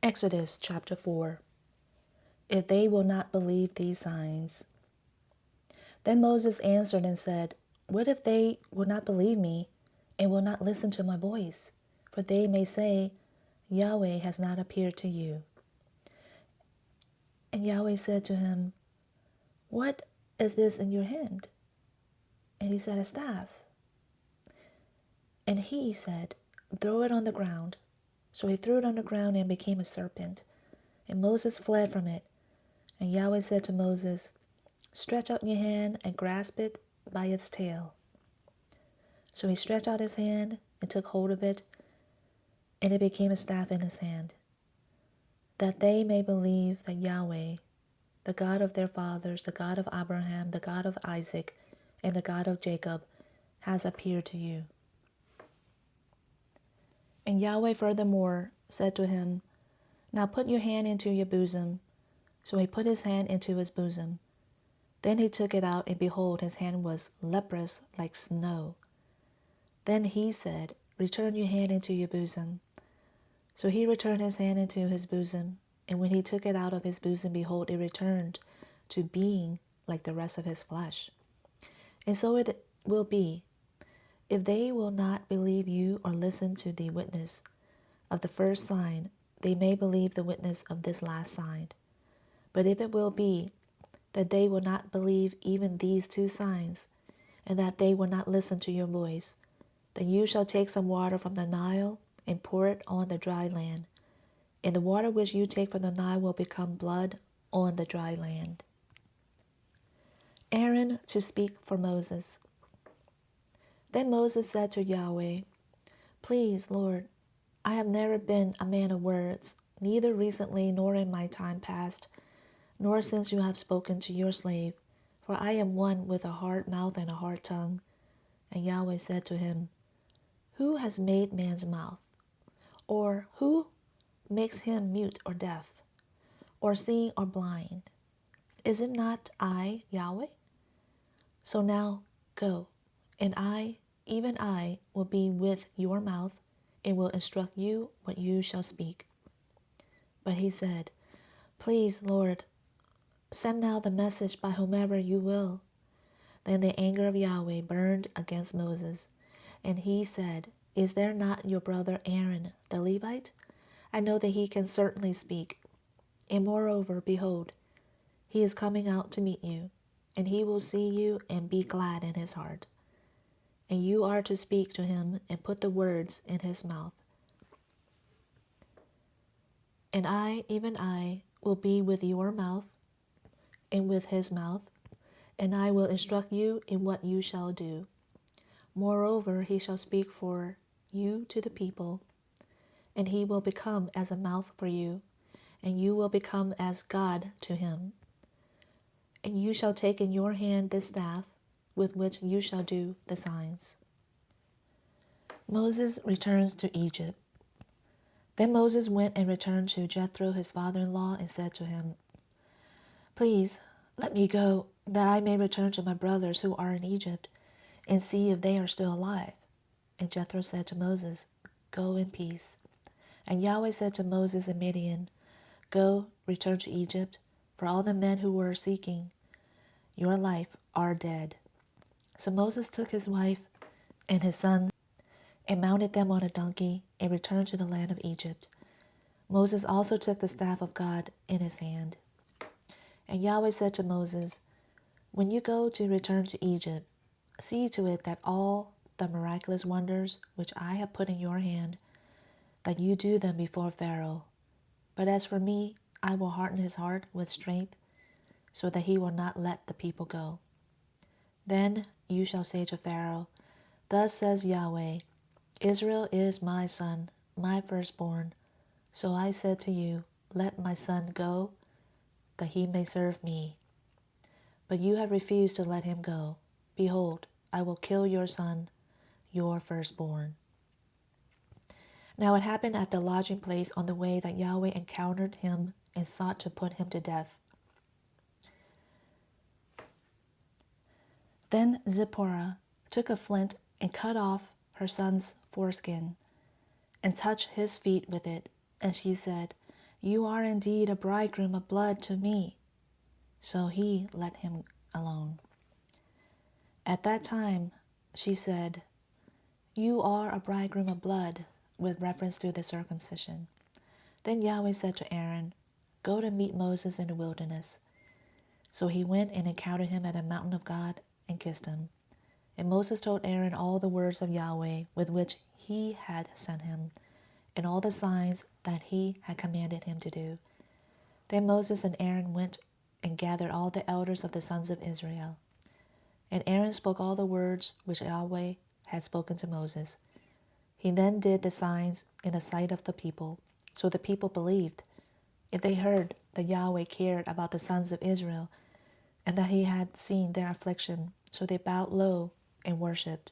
Exodus chapter 4. If they will not believe these signs. Then Moses answered and said, What if they will not believe me and will not listen to my voice? For they may say, Yahweh has not appeared to you. And Yahweh said to him, What is this in your hand? And he said, A staff. And he said, Throw it on the ground. So he threw it on the ground and became a serpent. And Moses fled from it. And Yahweh said to Moses, Stretch out your hand and grasp it by its tail. So he stretched out his hand and took hold of it, and it became a staff in his hand, that they may believe that Yahweh, the God of their fathers, the God of Abraham, the God of Isaac, and the God of Jacob, has appeared to you. And Yahweh furthermore said to him, Now put your hand into your bosom. So he put his hand into his bosom. Then he took it out, and behold, his hand was leprous like snow. Then he said, Return your hand into your bosom. So he returned his hand into his bosom, and when he took it out of his bosom, behold, it returned to being like the rest of his flesh. And so it will be, if they will not believe you or listen to the witness of the first sign, they may believe the witness of this last sign. But if it will be that they will not believe even these two signs, and that they will not listen to your voice, then you shall take some water from the Nile and pour it on the dry land, and the water which you take from the Nile will become blood on the dry land. Aaron to speak for Moses. Then Moses said to Yahweh, Please, Lord, I have never been a man of words, neither recently nor in my time past, nor since you have spoken to your slave, for I am one with a hard mouth and a hard tongue. And Yahweh said to him, Who has made man's mouth? Or who makes him mute or deaf, or seeing or blind? Is it not I, Yahweh? So now go, and I, even I, will be with your mouth, and will instruct you what you shall speak. But he said, Please, Lord, send now the message by whomever you will. Then the anger of Yahweh burned against Moses, and he said, Is there not your brother Aaron the Levite? I know that he can certainly speak. And moreover, behold, he is coming out to meet you, and he will see you and be glad in his heart. And you are to speak to him and put the words in his mouth. And I, even I, will be with your mouth and with his mouth, and I will instruct you in what you shall do. Moreover, he shall speak for you to the people, and he will become as a mouth for you, and you will become as God to him. And you shall take in your hand this staff, with which you shall do the signs. Moses returns to Egypt. Then Moses went and returned to Jethro his father-in-law and said to him, Please let me go, that I may return to my brothers who are in Egypt, and see if they are still alive. And Jethro said to Moses, Go in peace. And Yahweh said to Moses in Midian, Go, return to Egypt, for all the men who were seeking your life are dead. So Moses took his wife and his sons and mounted them on a donkey and returned to the land of Egypt. Moses also took the staff of God in his hand. And Yahweh said to Moses, When you go to return to Egypt, see to it that all the miraculous wonders which I have put in your hand, that you do them before Pharaoh. But as for me, I will harden his heart with strength, so that he will not let the people go. Then you shall say to Pharaoh, Thus says Yahweh, Israel is my son, my firstborn. So I said to you, Let my son go, that he may serve me. But you have refused to let him go. Behold, I will kill your son, your firstborn. Now it happened at the lodging place on the way that Yahweh encountered him and sought to put him to death. Then Zipporah took a flint and cut off her son's foreskin, and touched his feet with it. And she said, You are indeed a bridegroom of blood to me. So he let him alone. At that time, she said, You are a bridegroom of blood, with reference to the circumcision. Then Yahweh said to Aaron, Go to meet Moses in the wilderness. So he went and encountered him at the mountain of God and kissed him. And Moses told Aaron all the words of Yahweh with which he had sent him, and all the signs that he had commanded him to do. Then Moses and Aaron went and gathered all the elders of the sons of Israel. And Aaron spoke all the words which Yahweh had spoken to Moses. He then did the signs in the sight of the people, so the people believed. If they heard that Yahweh cared about the sons of Israel, and that he had seen their affliction, so they bowed low and worshipped.